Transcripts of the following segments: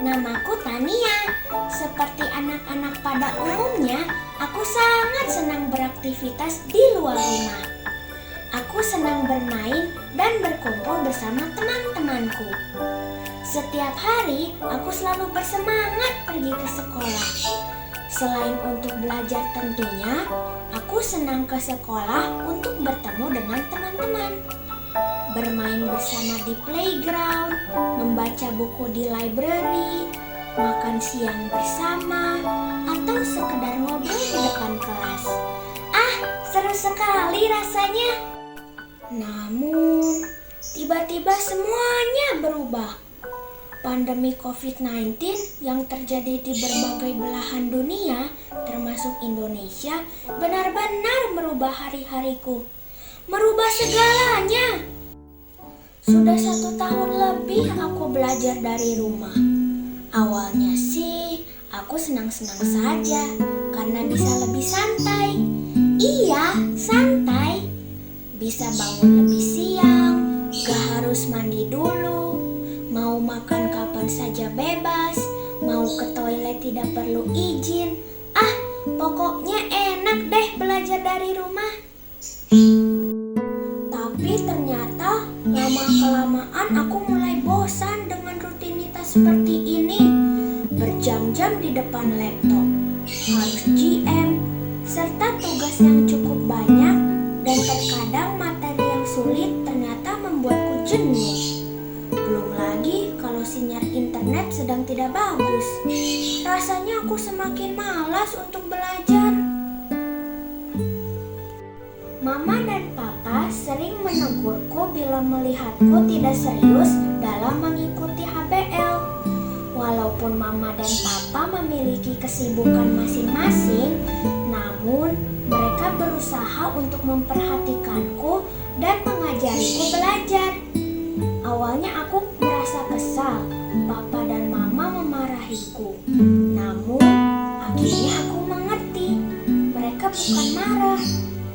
Namaku Tania. Seperti anak-anak pada umumnya, aku sangat senang beraktivitas di luar rumah. Aku senang bermain dan berkumpul bersama teman-temanku. Setiap hari, aku selalu bersemangat pergi ke sekolah. Selain untuk belajar tentunya, aku senang ke sekolah untuk bertemu dengan teman-teman. Bermain bersama di playground, membaca buku di library, makan siang bersama, atau sekedar ngobrol di depan kelas. Seru sekali rasanya. Namun, tiba-tiba semuanya berubah. Pandemi COVID-19 yang terjadi di berbagai belahan dunia, termasuk Indonesia, benar-benar merubah hari-hariku. Merubah segalanya. Sudah 1 tahun lebih aku belajar dari rumah. Awalnya sih, aku senang-senang saja karena bisa lebih santai. Iya, santai. Bisa bangun lebih siang, gak harus mandi dulu, mau makan kapan saja bebas, mau ke toilet tidak perlu izin. Pokoknya enak deh belajar dari rumah. Tapi ternyata lama-kelamaan aku mulai bosan dengan rutinitas seperti ini. Berjam-jam di depan laptop, harus GM, serta tugas yang cukup banyak, dan terkadang materi yang sulit ternyata membuatku jenuh. Belum lagi kalau sinyal internet sedang tidak bagus. Rasanya aku semakin malas untuk belajar. Mama dan Papa sering menegurku bila melihatku tidak serius dalam mengikuti HBL. Walaupun Mama dan Papa memiliki kesibukan masing-masing, namun mereka berusaha untuk memperhatikanku dan mengajariku belajar. Awalnya aku merasa kesal, Papa dan Mama memarahiku. Namun, akhirnya aku mengerti, mereka bukan marah,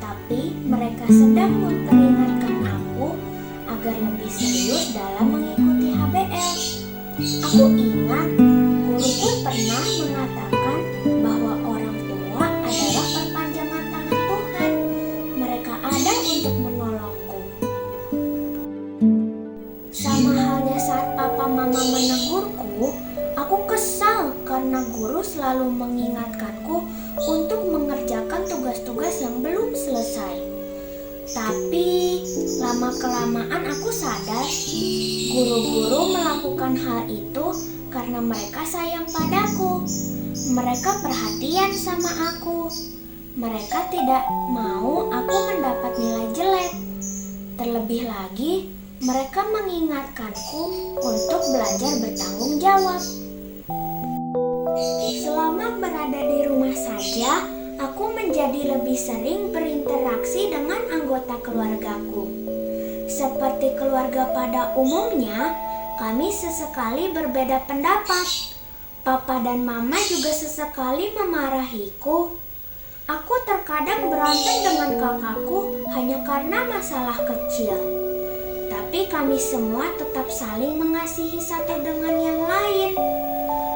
tapi mereka sedang memperingatkan aku agar lebih serius dalam mengikuti HBL. Aku ingat, guruku pernah mengatakan bahwa orang tua adalah perpanjangan tangan Tuhan. Mereka ada untuk menolongku. Sama halnya saat Papa Mama menegurku, aku kesal karena guru selalu mengingatkanku untuk mengerjakan tugas-tugas yang belum selesai. Tapi lama-kelamaan aku sadar, guru-guru melakukan hal itu karena mereka sayang padaku. Mereka perhatian sama aku. Mereka tidak mau aku mendapat nilai jelek. Terlebih lagi, mereka mengingatkanku untuk belajar bertanggung jawab. Selama berada di rumah saja, aku menjadi lebih sering berinteraksi dengan anggota keluargaku. Seperti keluarga pada umumnya, kami sesekali berbeda pendapat. Papa dan Mama juga sesekali memarahiku. Aku terkadang berantem dengan kakakku hanya karena masalah kecil. Tapi kami semua tetap saling mengasihi satu dengan yang lain.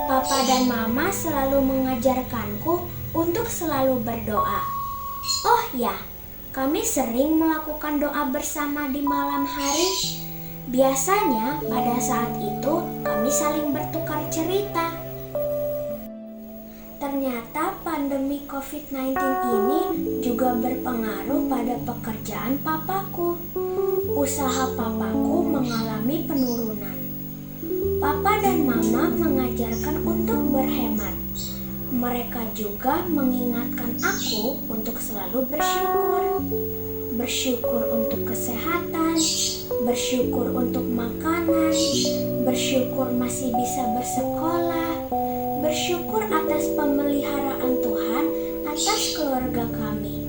Papa dan Mama selalu mengajarkanku untuk selalu berdoa. Oh ya, kami sering melakukan doa bersama di malam hari. Biasanya pada saat itu kami saling bertukar cerita. Ternyata pandemi COVID-19 ini juga berpengaruh pada pekerjaan papaku. Usaha papaku mengalami penurunan. Papa dan Mama mengajarkan untuk berhemat. Mereka juga mengingatkan aku untuk selalu bersyukur. Bersyukur untuk kesehatan, bersyukur untuk makanan, bersyukur masih bisa bersekolah, bersyukur atas pemeliharaan Tuhan atas keluarga kami.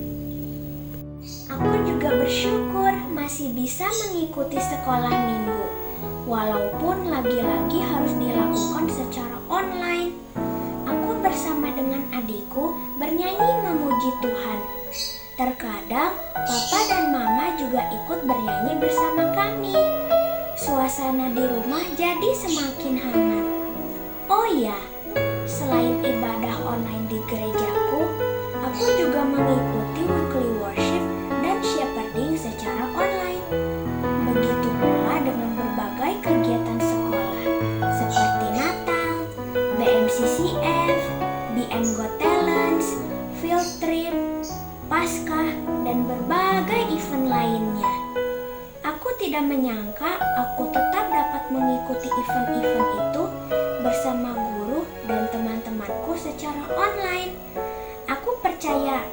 Aku juga bersyukur masih bisa mengikuti sekolah minggu, walaupun lagi-lagi harus dilakukan secara online. Aku bersama dengan adikku bernyanyi memuji Tuhan. Terkadang Papa dan Mama juga ikut bernyanyi bersama kami. Suasana di rumah jadi semakin hangat. Oh iya, selain ibadah online di gerejaku, aku juga mengikuti weekly worship dan shepherding secara online. Begitu pula dengan berbagai kegiatan sekolah seperti Natal, BMCCF, BM Got Talents, Field Trip, Paskah, dan berbagai event lainnya. Aku tidak menyangka aku tetap dapat mengikuti event-event itu bersama guru dan teman-temanku secara online. Aku percaya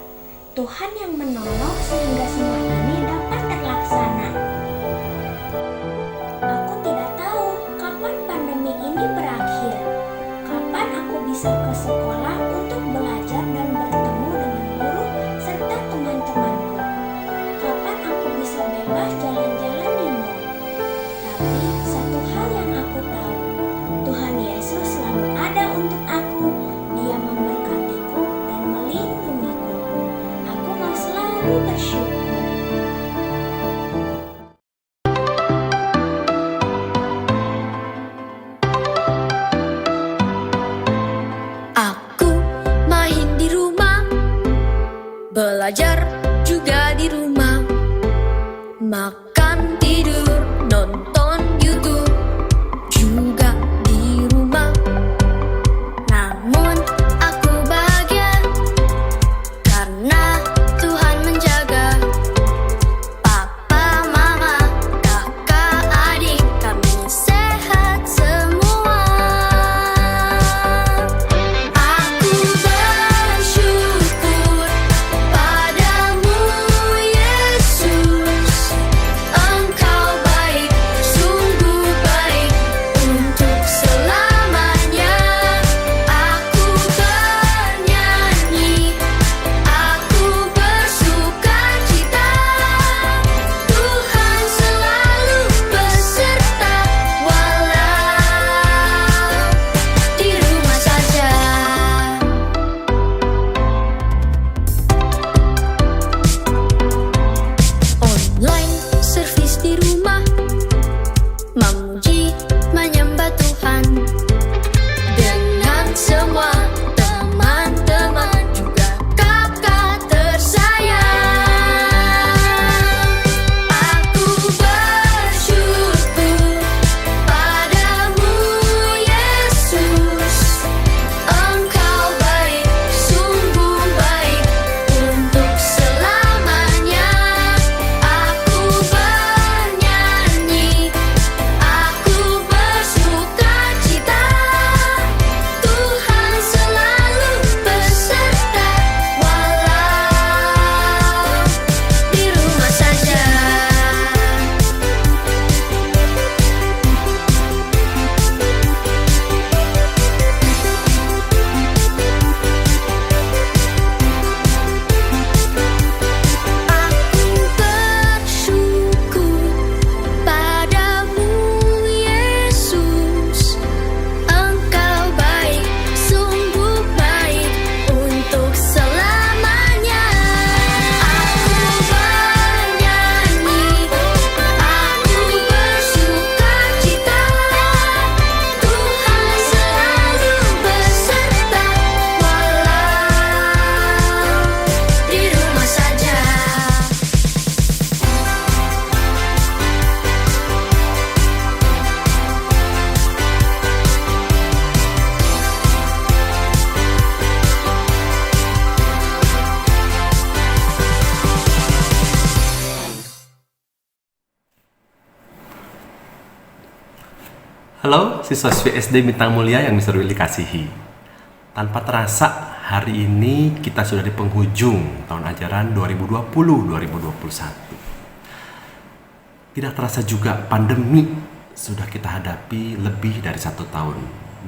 Tuhan yang menolong sehingga semua ini dapat terlaksana. Aku tidak tahu kapan pandemi ini berakhir, kapan aku bisa ke sekolah untuk belajar dan bertemu dengan guru serta teman-temanku, kapan aku bisa bebas jalan-jalan di mall. Tapi satu hal yang aku tahu, Tuhan Yesus selalu ada untuk aku. Dia memberkatiku dan melindungiku. Aku mau selalu bersyukur. Aku main di rumah, belajar juga di rumah, makan, tidur, nonton YouTube juga di rumah. Namun aku bahagia karena Tuhan menjaga. Papa, mama, kakak, adik, kami sehat semua. Aku bersyukur padamu, Yesus. Engkau baik, sungguh baik untuk selamanya. Aku bernyanyi, aku bersukacita. Tuhan selalu beserta, walau di rumah saja. Online service di rumah, memuji, menyembah Tuhan dengan semua teman-teman juga kakak tersayang. Aku bersyukur padamu, Yesus. Engkau baik, sungguh baik untuk selamanya. Aku bernyanyi, aku bersukacita. Tuhan selalu beserta, walau di rumah saja. Aku bersyukur padamu, Yesus. Engkau baik, sungguh baik untuk selamanya. Aku bernyanyi, aku bersukacita. Tuhan selalu beserta, walau di rumah saja. Halo siswa-siswi SD Bintang Mulia yang Mr. Willy kasihi. Tanpa terasa hari ini kita sudah di penghujung tahun ajaran 2020-2021. Tidak terasa juga pandemi sudah kita hadapi lebih dari 1 tahun.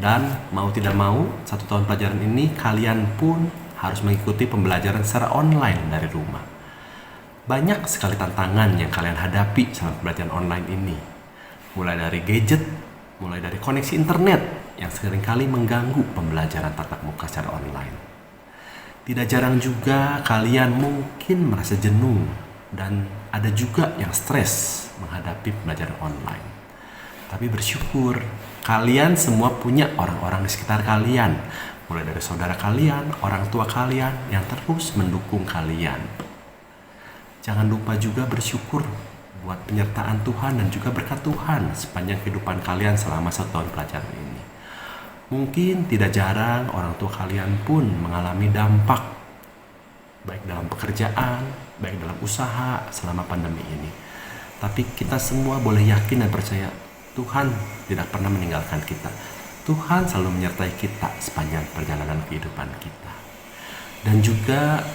Dan mau tidak mau 1 tahun pelajaran ini kalian pun harus mengikuti pembelajaran secara online dari rumah. Banyak sekali tantangan yang kalian hadapi selama pembelajaran online ini. Mulai dari gadget, mulai dari koneksi internet yang seringkali mengganggu pembelajaran tatap muka secara online. Tidak jarang juga kalian mungkin merasa jenuh dan ada juga yang stres menghadapi pembelajaran online. Tapi bersyukur, kalian semua punya orang-orang di sekitar kalian, mulai dari saudara kalian, orang tua kalian yang terus mendukung kalian. Jangan lupa juga bersyukur buat penyertaan Tuhan dan juga berkat Tuhan sepanjang kehidupan kalian selama 1 tahun pelajaran ini. Mungkin tidak jarang orang tua kalian pun mengalami dampak, baik dalam pekerjaan, baik dalam usaha selama pandemi ini. Tapi kita semua boleh yakin dan percaya Tuhan tidak pernah meninggalkan kita. Tuhan selalu menyertai kita sepanjang perjalanan kehidupan kita. Dan juga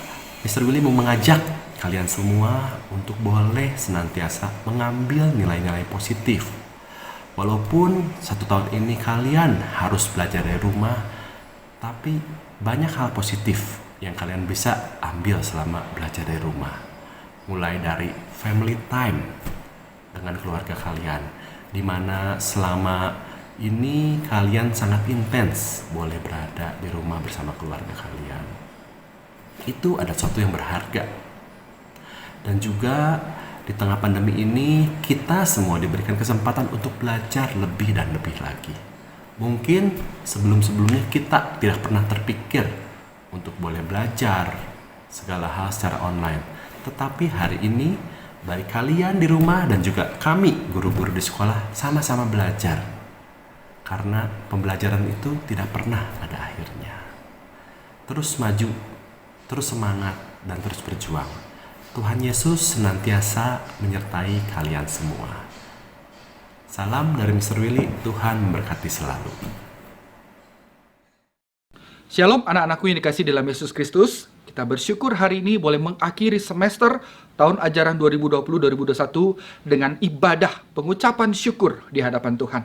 Mr. Willy mau mengajak kalian semua untuk boleh senantiasa mengambil nilai-nilai positif. Walaupun 1 tahun ini kalian harus belajar dari rumah, tapi banyak hal positif yang kalian bisa ambil selama belajar dari rumah. Mulai dari family time dengan keluarga kalian, di mana selama ini kalian sangat intens boleh berada di rumah bersama keluarga kalian. Itu ada sesuatu yang berharga. Dan juga di tengah pandemi ini kita semua diberikan kesempatan untuk belajar lebih dan lebih lagi. Mungkin sebelum-sebelumnya kita tidak pernah terpikir untuk boleh belajar segala hal secara online. Tetapi hari ini baik kalian di rumah dan juga kami guru-guru di sekolah sama-sama belajar. Karena pembelajaran itu tidak pernah ada akhirnya. Terus maju, terus semangat, dan terus berjuang. Tuhan Yesus senantiasa menyertai kalian semua. Salam dari Mr. Willy, Tuhan memberkati selalu. Shalom anak-anakku yang dikasih dalam Yesus Kristus. Kita bersyukur hari ini boleh mengakhiri semester tahun ajaran 2020-2021 dengan ibadah pengucapan syukur di hadapan Tuhan.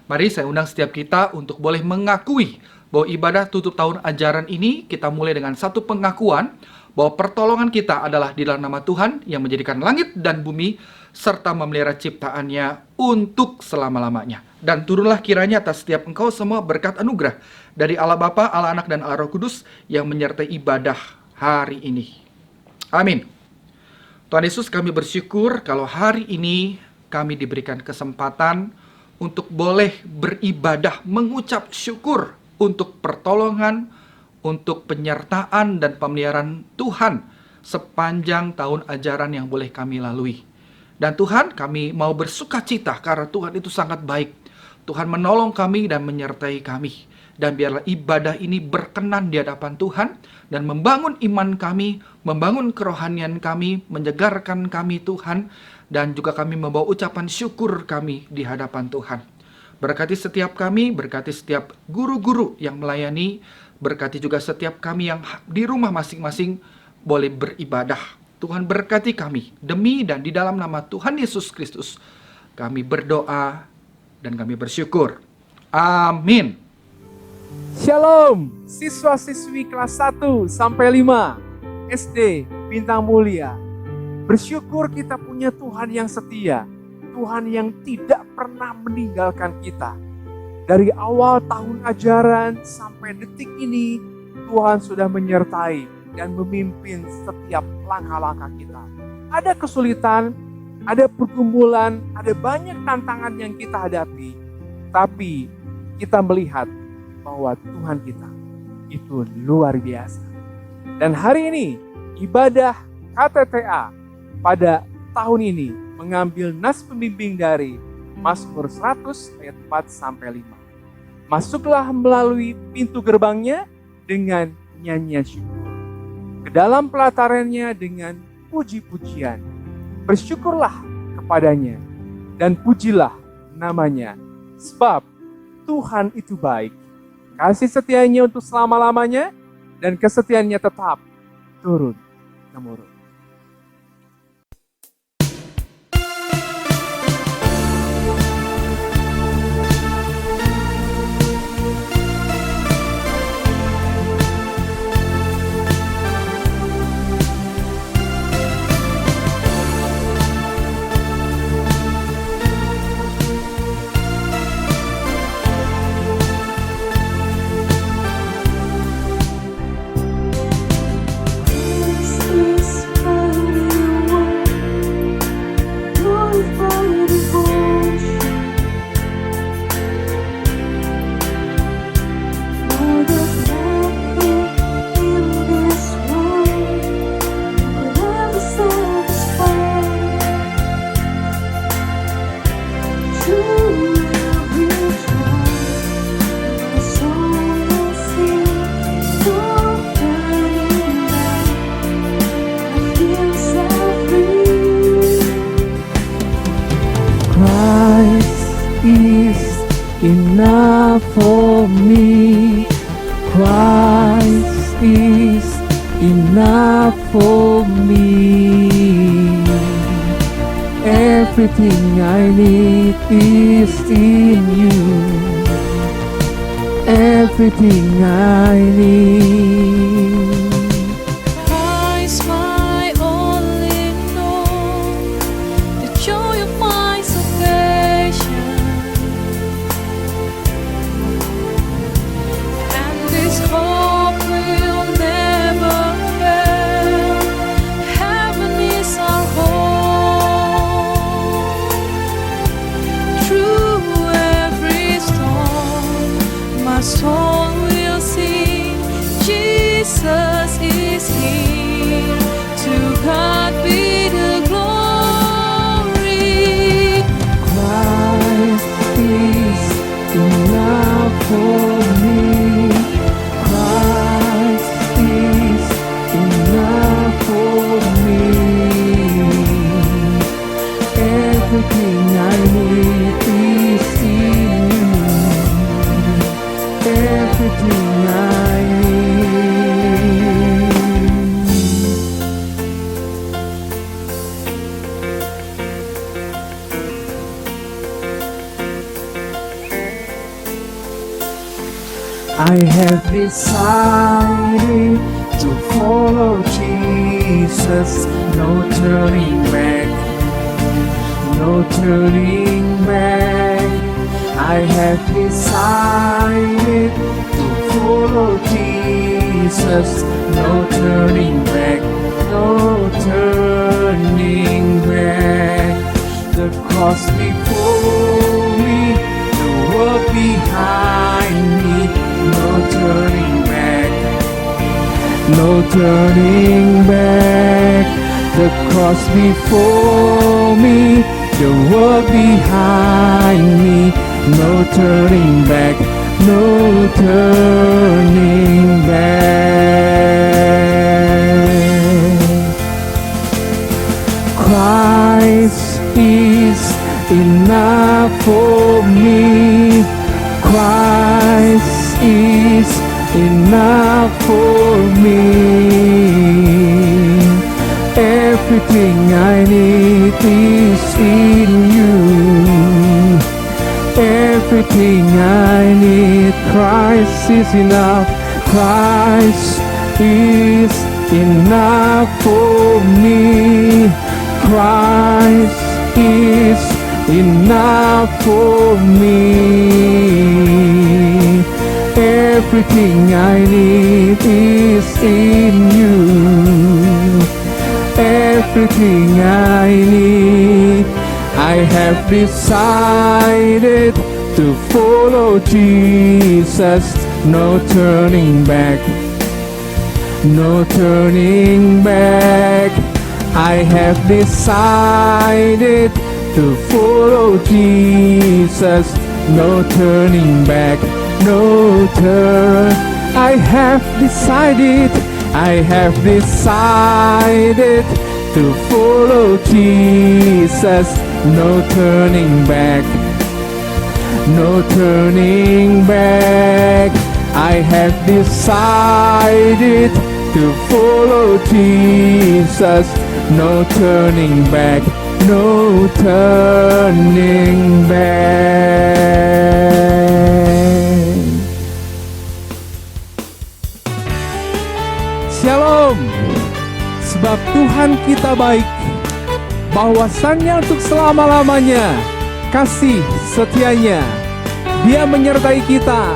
Mari saya undang setiap kita untuk boleh mengakui bahwa ibadah tutup tahun ajaran ini kita mulai dengan satu pengakuan bahwa pertolongan kita adalah di dalam nama Tuhan yang menjadikan langit dan bumi serta memelihara ciptaannya untuk selama-lamanya. Dan turunlah kiranya atas setiap engkau semua berkat anugerah dari Allah Bapa, Allah Anak, dan Allah Roh Kudus yang menyertai ibadah hari ini. Amin. Tuhan Yesus, kami bersyukur kalau hari ini kami diberikan kesempatan untuk boleh beribadah mengucap syukur untuk pertolongan, untuk penyertaan dan pemeliharaan Tuhan sepanjang tahun ajaran yang boleh kami lalui. Dan Tuhan, kami mau bersuka cita karena Tuhan itu sangat baik. Tuhan menolong kami dan menyertai kami. Dan biarlah ibadah ini berkenan di hadapan Tuhan dan membangun iman kami, membangun kerohanian kami, menyegarkan kami Tuhan, dan juga kami membawa ucapan syukur kami di hadapan Tuhan. Berkati setiap kami, berkati setiap guru-guru yang melayani, berkati juga setiap kami yang di rumah masing-masing boleh beribadah. Tuhan berkati kami demi dan di dalam nama Tuhan Yesus Kristus. Kami berdoa dan kami bersyukur. Amin. Shalom, siswa-siswi kelas 1 sampai 5 SD Bintang Mulia. Bersyukur kita punya Tuhan yang setia, Tuhan yang tidak pernah meninggalkan kita. Dari awal tahun ajaran sampai detik ini, Tuhan sudah menyertai dan memimpin setiap langkah-langkah kita. Ada kesulitan, ada pergumulan, ada banyak tantangan yang kita hadapi. Tapi kita melihat bahwa Tuhan kita itu luar biasa. Dan hari ini, ibadah KTTA pada tahun ini mengambil nas pembimbing dari Mazmur 100 ayat 4 sampai 5. Masuklah melalui pintu gerbangnya dengan nyanyian syukur. Ke dalam pelatarannya dengan puji-pujian. Bersyukurlah kepadanya dan pujilah namanya. Sebab Tuhan itu baik. Kasih setianya untuk selama-lamanya dan kesetiaannya tetap turun-temurun. This is enough for me. Christ is enough for me. Everything I need is in you. Everything I need. Christ, my all in all, the joy of my salvation, and this hope will never fail. Heaven is our home. Through every storm, my soul will sing, Jesus is here. To God be the glory. Christ is enough for me. Christ is enough for me. Everything I need is in you. Everything I need. I have decided to follow Jesus, no turning back, no turning back. I have decided to follow Jesus, no turning back, no turning back. The cross before me, the world behind me, no turning back, no turning back. The cross before me, the world behind me, no turning back, no turning back. Christ is enough for me. Christ is enough for me. Everything I need is in you. Everything I need, Christ is enough. Christ is enough for me. Christ is enough for me. Everything I need is in you. Everything I need. I have decided to follow Jesus, no turning back, no turning back. I have decided to follow Jesus, no turning back, no turn. I have decided to follow Jesus, no turning back, no turning back. I have decided to follow Jesus, no turning back, no turning back. Shalom. Sebab Tuhan kita baik, bahwasannya untuk selama-lamanya kasih setianya, Dia menyertai kita.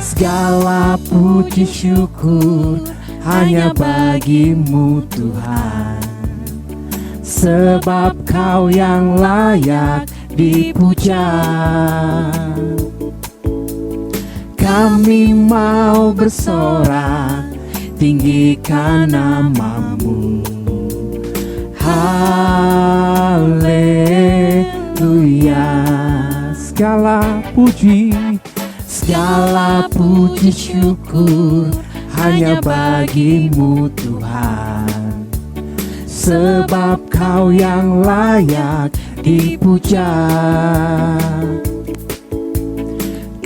Segala puji syukur hanya bagimu Tuhan, sebab Kau yang layak dipuja. Kami mau bersorak, tinggikan namamu. Haleluya. Segala puji syukur hanya bagimu Tuhan, sebab Kau yang layak dipuja.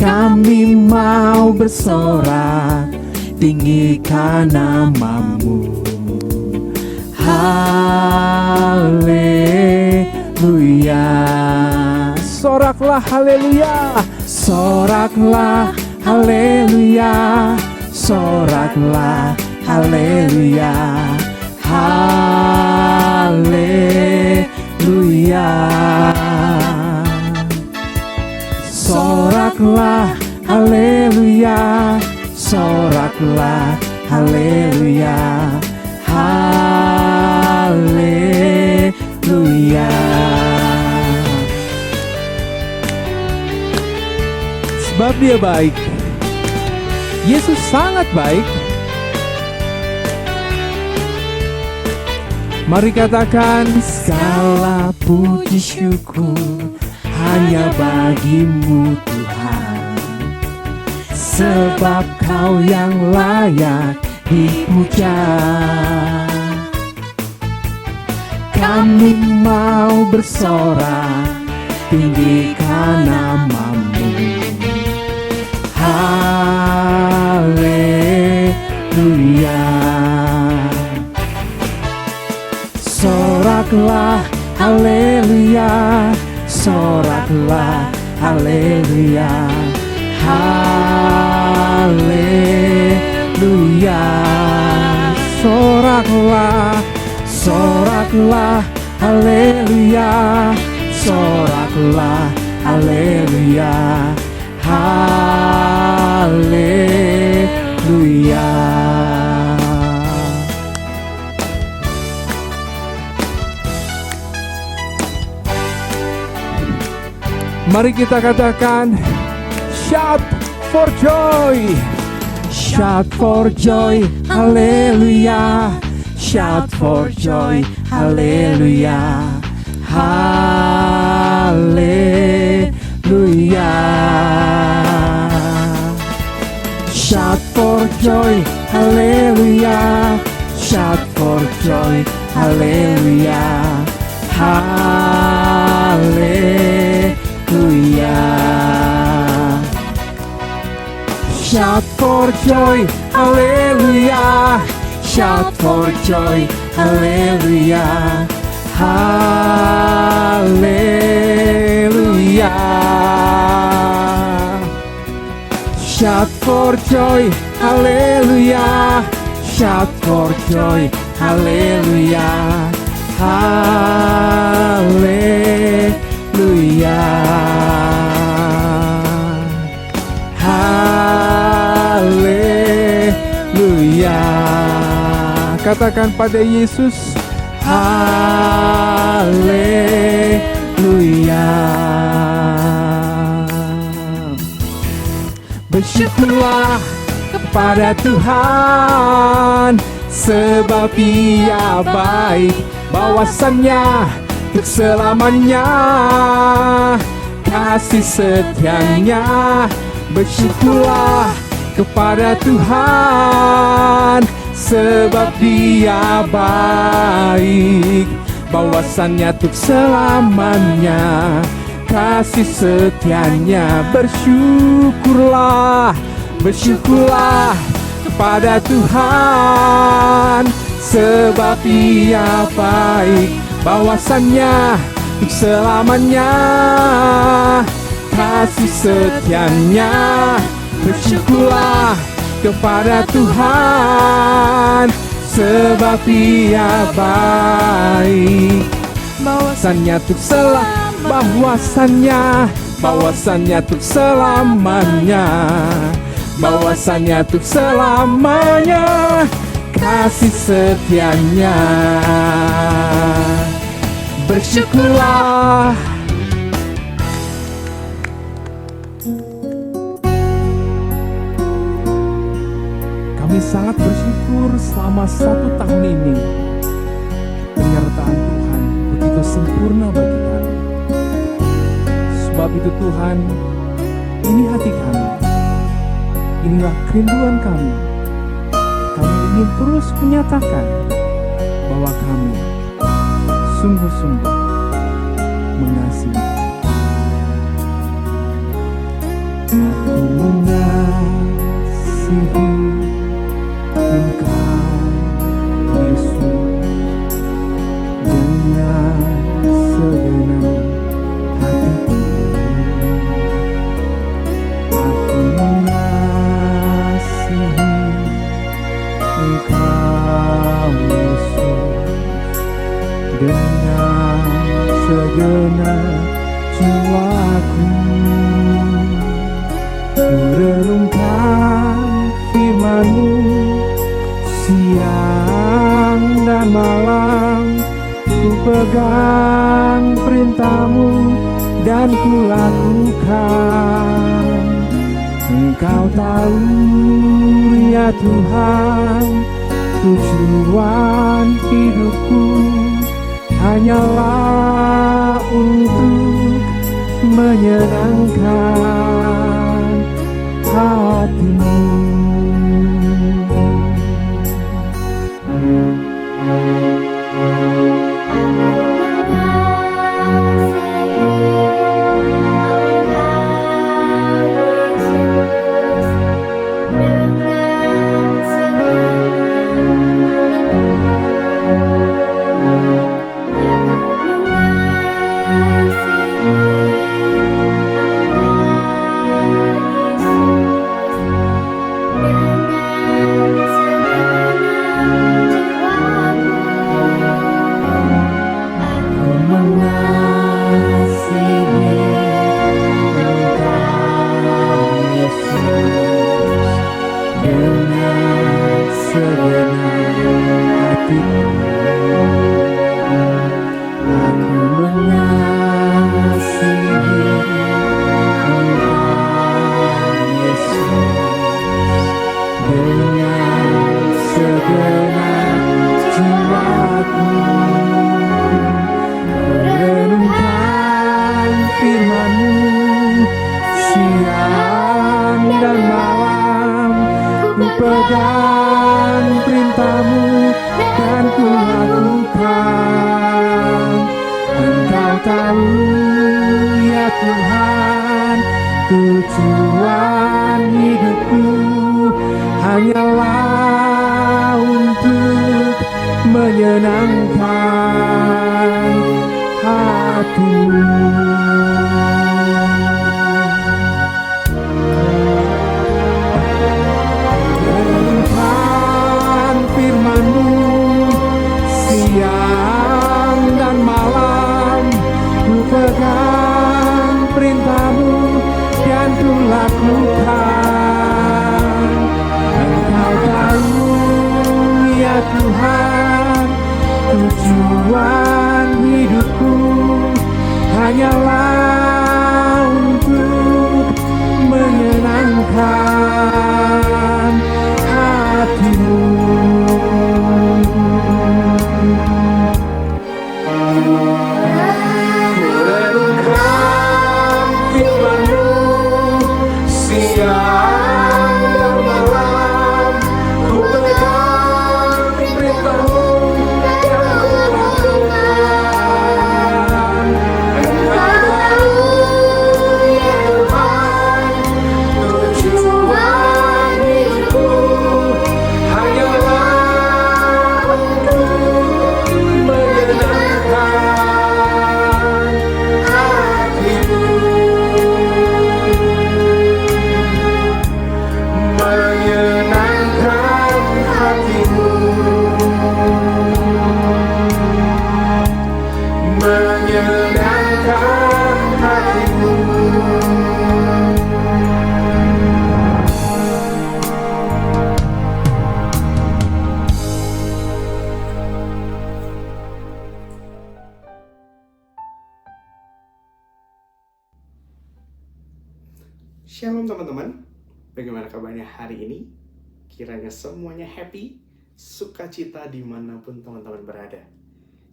kami mau bersorak, tinggikan nama-Mu. Haleluya. Soraklah haleluya. Soraklah haleluya. Soraklah haleluya. Haleluya. Soraklah haleluya. Soraklah haleluya. Haleluya. Sebab Dia baik. Yesus sangat baik. Mari katakan, segala puji syukur hanya bagi-Mu Tuhan, sebab Kau yang layak dipuja. Kami mau bersorak, tinggikan nama-Mu. Haleluya. Soraklah haleluya. Soraklah haleluya. Haleluya. Soraklah, soraklah haleluya. Soraklah haleluya. Haleluya. Mari kita katakan, shout for joy. Shout for joy, haleluya. Shout for joy, haleluya. Haleluya. Shout for joy, haleluya. Shout for joy, haleluya. Haleluya. Shout for joy, haleluya. Shout for joy, haleluya. Haleluya. Shout for joy, haleluya. Shout for joy, haleluya. Haleluya. Haleluya. Katakan pada Yesus, haleluya. Bersyukurlah kepada Tuhan, sebab Dia baik, bahwasannya untuk selamanya kasih setianya. Bersyukurlah kepada Tuhan, sebab Dia baik, bahwasannya untuk selamanya kasih setianya. Bersyukurlah, bersyukurlah kepada Tuhan, sebab Dia baik, bahwasannya untuk selamanya kasih setianya. Bersyukurlah kepada Tuhan, sebab Dia baik, bahwasannya untuk bahwasannya untuk selamanya, bahwasannya untuk selamanya kasih setianya. Bersyukurlah. Kami sangat bersyukur selama 1 tahun ini penyertaan Tuhan begitu sempurna bagi kami. Sebab itu Tuhan, ini hati kami, inilah kerinduan kami. Kami ingin terus menyatakan bahwa kami sungguh-sungguh mengasihi. Aku dengan segenap jiwaku. Ku renungkan firman-Mu siang dan malam, ku pegang perintah-Mu dan ku lakukan. Engkau tahu ya Tuhan, tujuan hidupku hanyalah untuk menyenangkan hati-Mu. Pegang perintah-Mu dan ku lakukan. Engkau tahu ya Tuhan, tujuan hidupku hanyalah untuk menyenangkan hati-Mu. Siang dan malam ku pegang perintah-Mu dan ku lakukan. Engkau tahu ya Tuhan, tujuan hidupku hanyalah untuk menyenangkan hati-Mu. Shalom teman-teman, bagaimana kabarnya hari ini? Kiranya semuanya happy, sukacita dimanapun teman-teman berada.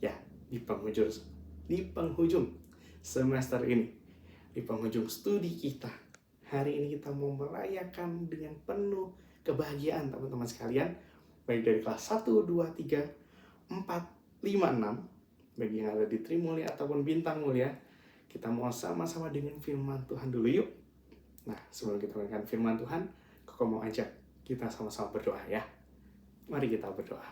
Ya, di penghujung semester ini, di penghujung studi kita. Hari ini kita mau merayakan dengan penuh kebahagiaan teman-teman sekalian, baik dari kelas 1, 2, 3, 4, 5, 6, bagi yang ada di Trimulya ataupun Bintang Mulia. Kita mau sama-sama dengan firman Tuhan dulu yuk. Nah, sebelum kita mendengarkan firman Tuhan, Koko mau ajak kita sama-sama berdoa ya. Mari kita berdoa.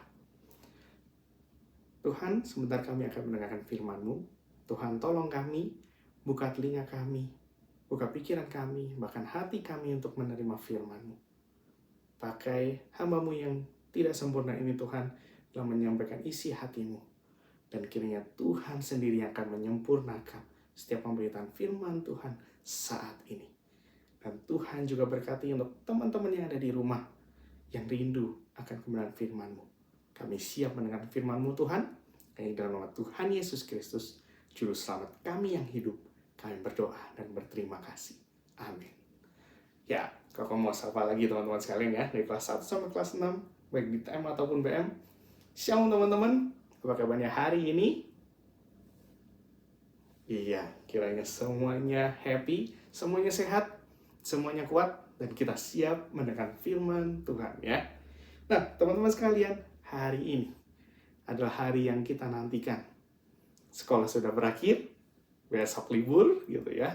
Tuhan, sebentar kami akan mendengarkan firman-Mu. Tuhan, tolong kami, buka telinga kami, buka pikiran kami, bahkan hati kami untuk menerima firman-Mu. Pakai hamba-Mu yang tidak sempurna ini Tuhan, dalam menyampaikan isi hati-Mu. Dan kiranya Tuhan sendiri yang akan menyempurnakan setiap pemberitaan firman Tuhan saat ini. Dan Tuhan juga berkati untuk teman-teman yang ada di rumah yang rindu akan kebenaran firman-Mu. Kami siap mendengar firman-Mu Tuhan. Dan dalam nama Tuhan Yesus Kristus, Juru Selamat kami yang hidup, kami berdoa dan berterima kasih. Amin. Ya, kalau mau sapa lagi teman-teman sekalian ya, dari kelas 1 sampai kelas 6, baik di TM ataupun BM. Shalom teman-teman, apa kabarnya hari ini? Iya, kiranya semuanya happy, semuanya sehat, semuanya kuat, dan kita siap mendengar firman Tuhan ya. Nah, teman-teman sekalian, hari ini adalah hari yang kita nantikan. Sekolah sudah berakhir, besok libur gitu ya.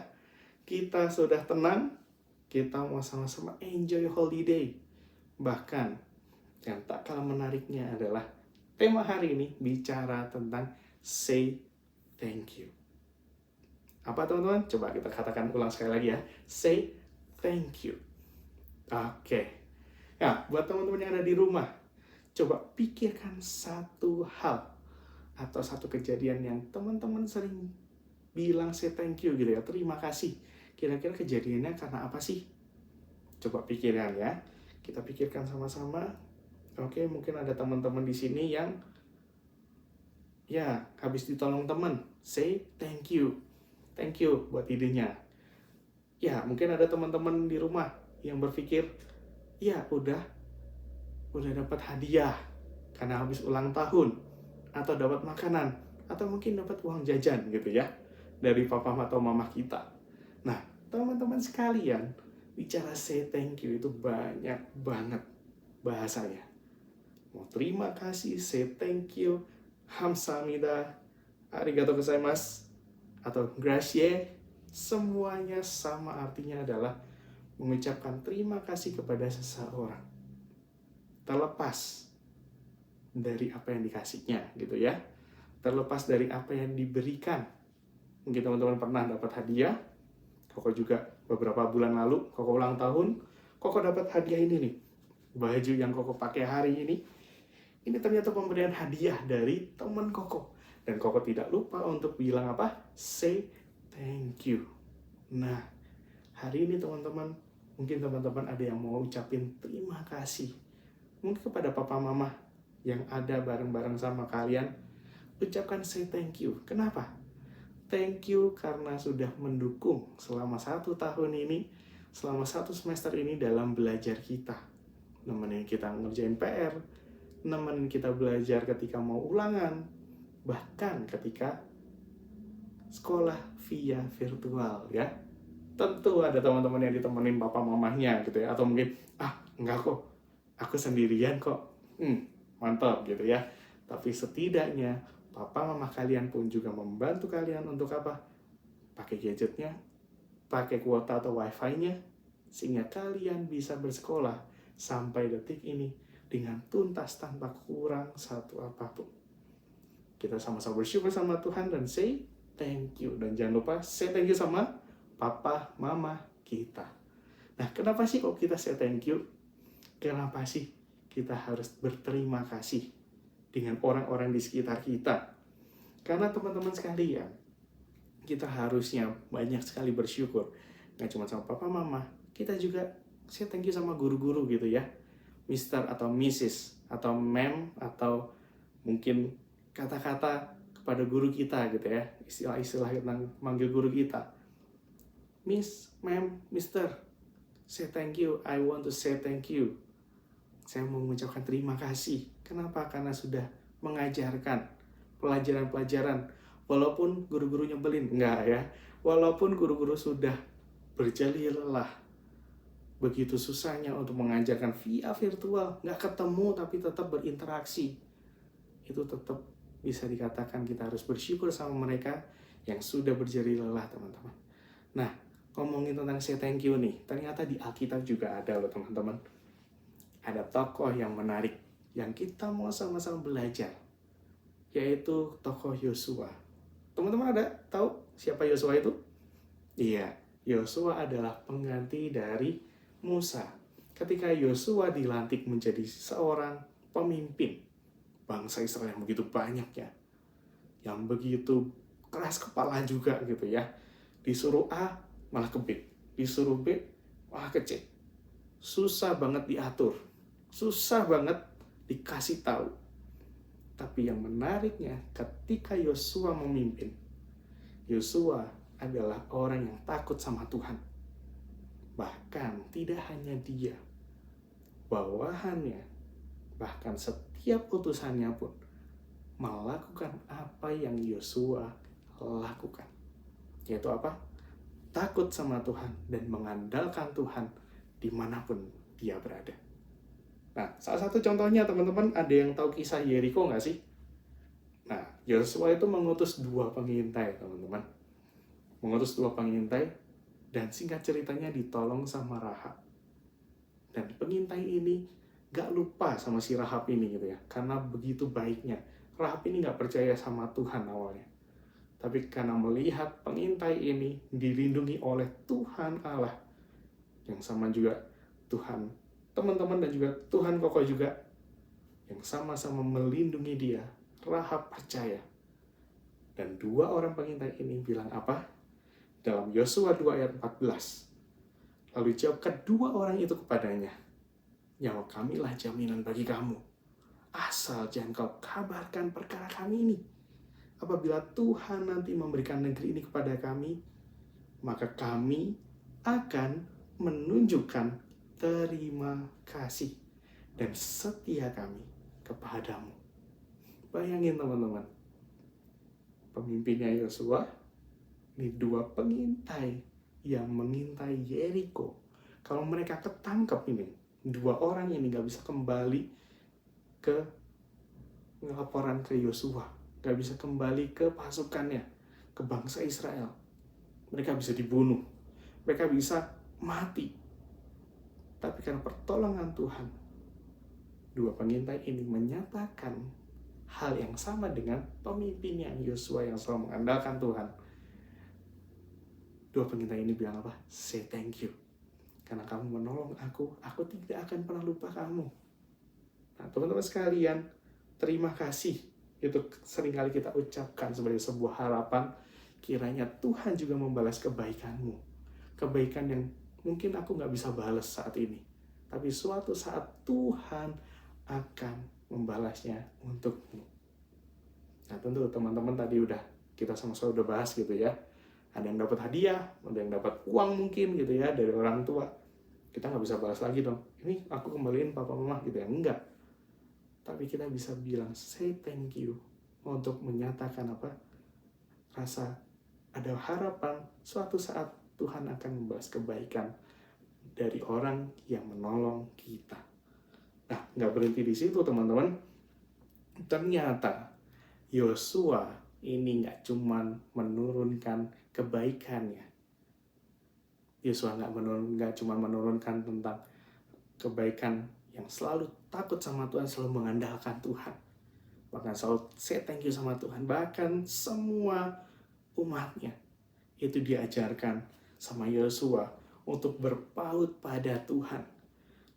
Kita sudah tenang, kita mau sama-sama enjoy holiday. Bahkan, yang tak kalah menariknya adalah tema hari ini bicara tentang say thank you. Apa teman-teman? Coba kita katakan ulang sekali lagi ya. Say thank you. Oke. Ya, buat teman-teman yang ada di rumah, coba pikirkan satu hal atau satu kejadian yang teman-teman sering bilang say thank you gitu ya. Terima kasih. Kira-kira kejadiannya karena apa sih? Coba pikirkan ya. Kita pikirkan sama-sama. Oke, mungkin ada teman-teman di sini yang ya habis ditolong teman. Say thank you. Thank you buat idenya. Ya, mungkin ada teman-teman di rumah yang berpikir, ya udah dapat hadiah karena habis ulang tahun, atau dapat makanan, atau mungkin dapat uang jajan gitu ya dari papa atau mama kita. Nah, teman-teman sekalian, bicara say thank you itu banyak banget bahasanya. Mau terima kasih, say thank you, hamsamida, arigatou gozaimasu, atau grazie, semuanya sama artinya adalah mengucapkan terima kasih kepada seseorang. Terlepas dari apa yang dikasihnya gitu ya. Terlepas dari apa yang diberikan. Mungkin teman-teman pernah dapat hadiah. Koko juga beberapa bulan lalu, Koko ulang tahun, Koko dapat hadiah ini nih. Baju yang Koko pakai hari ini ternyata pemberian hadiah dari teman Koko. Dan Koko tidak lupa untuk bilang apa? Say thank you. Nah, hari ini teman-teman, mungkin teman-teman ada yang mau ucapin terima kasih. Mungkin kepada papa mama yang ada bareng-bareng sama kalian, ucapkan say thank you. Kenapa? Thank you karena sudah mendukung selama 1 tahun ini, selama 1 semester ini dalam belajar kita. Nemenin kita ngerjain PR, nemenin kita belajar ketika mau ulangan, bahkan ketika sekolah via virtual ya. Tentu ada teman-teman yang ditemenin papa mamahnya gitu ya, atau mungkin enggak kok, aku sendirian kok. Mantap gitu ya. Tapi setidaknya papa mama kalian pun juga membantu kalian untuk apa? Pakai gadgetnya, pakai kuota atau wifi-nya, sehingga kalian bisa bersekolah sampai detik ini dengan tuntas tanpa kurang satu apapun. Kita sama-sama bersyukur sama Tuhan dan say thank you. Dan jangan lupa say thank you sama papa, mama kita. Nah, kenapa sih kok kita say thank you? Kenapa sih kita harus berterima kasih dengan orang-orang di sekitar kita? Karena teman-teman sekalian, kita harusnya banyak sekali bersyukur. Nggak cuma sama papa, mama, kita juga say thank you sama guru-guru gitu ya. Mr. atau Mrs. atau ma'am, atau mungkin kata-kata kepada guru kita gitu ya. Istilah-istilah tentang manggil guru kita. Miss, ma'am, Mister, say thank you. I want to say thank you. Saya mau mengucapkan terima kasih. Kenapa? Karena sudah mengajarkan pelajaran-pelajaran. Walaupun guru-guru nyebelin. Enggak ya. Walaupun guru-guru sudah berjeli lelah. Begitu susahnya untuk mengajarkan via virtual. Nggak ketemu tapi tetap berinteraksi. Itu tetap bisa dikatakan kita harus bersyukur sama mereka yang sudah berjeli lelah, teman-teman. Nah, ngomongin tentang say thank you nih, ternyata di Alkitab juga ada loh teman-teman. Ada tokoh yang menarik yang kita mau sama-sama belajar, yaitu tokoh Yosua. Teman-teman ada tahu siapa Yosua itu? Iya, Yosua adalah pengganti dari Musa. Ketika Yosua dilantik menjadi seorang pemimpin bangsa Israel yang begitu banyaknya. yang begitu keras kepala juga gitu ya. Disuruh A malah ke B, disuruh B malah ke C. Susah banget diatur, susah banget dikasih tahu. Tapi yang menariknya ketika Yosua memimpin, Yosua adalah orang yang takut sama Tuhan. Bahkan tidak hanya dia, bawahannya, bahkan setiap utusannya pun melakukan apa yang Yosua lakukan. Yaitu apa? Takut sama Tuhan dan mengandalkan Tuhan dimanapun dia berada. Nah, salah satu contohnya teman-teman, ada yang tahu kisah Yeriko nggak sih? Nah, Yosua itu mengutus 2 pengintai, teman-teman. Mengutus 2 pengintai, dan singkat ceritanya ditolong sama Rahab. Dan pengintai ini gak lupa sama si Rahab ini gitu ya, karena begitu baiknya. Rahab ini gak percaya sama Tuhan awalnya. Tapi karena melihat pengintai ini dilindungi oleh Tuhan Allah, yang sama juga Tuhan teman-teman dan juga Tuhan Koko juga, yang sama-sama melindungi dia, Rahab percaya. Dan 2 orang pengintai ini bilang apa? Dalam Yosua 2 ayat 14. Lalu jawab kedua orang itu kepadanya, nyawa kamilah jaminan bagi kamu. Asal jangan kau kabarkan perkara kami ini. Apabila Tuhan nanti memberikan negeri ini kepada kami, maka kami akan menunjukkan terima kasih dan setia kami kepadamu. Bayangin teman-teman, pemimpinnya Yosua, ini 2 pengintai yang mengintai Yeriko. Kalau mereka ketangkep ini, 2 orang ini gak bisa kembali ke laporan ke Yosua, gak bisa kembali ke pasukannya, ke bangsa Israel. Mereka bisa dibunuh, mereka bisa mati. Tapi karena pertolongan Tuhan, 2 pengintai ini menyatakan hal yang sama dengan pemimpinnya Yosua yang selalu mengandalkan Tuhan. 2 pengintai ini bilang apa? Say thank you. Karena kamu menolong aku tidak akan pernah lupa kamu. Nah, teman-teman sekalian, terima kasih. Itu seringkali kita ucapkan sebagai sebuah harapan, kiranya Tuhan juga membalas kebaikanmu. Kebaikan yang mungkin aku nggak bisa balas saat ini. Tapi suatu saat Tuhan akan membalasnya untukmu. Nah, tentu teman-teman tadi kita sama-sama udah bahas gitu ya. Ada yang dapat hadiah, ada yang dapat uang mungkin gitu ya dari orang tua. Kita nggak bisa balas lagi dong. Ini aku kembaliin papa mama gitu ya. Enggak. Tapi kita bisa bilang say thank you untuk menyatakan apa? Rasa ada harapan suatu saat Tuhan akan membalas kebaikan dari orang yang menolong kita. Nah, nggak berhenti di situ teman-teman. Ternyata Yosua ini nggak cuman menurunkan kebaikannya. Yosua nggak cuma menurunkan tentang kebaikan yang selalu takut sama Tuhan, selalu mengandalkan Tuhan. Bahkan selalu say thank you sama Tuhan. Bahkan semua umatnya itu diajarkan sama Yosua untuk berpaut pada Tuhan.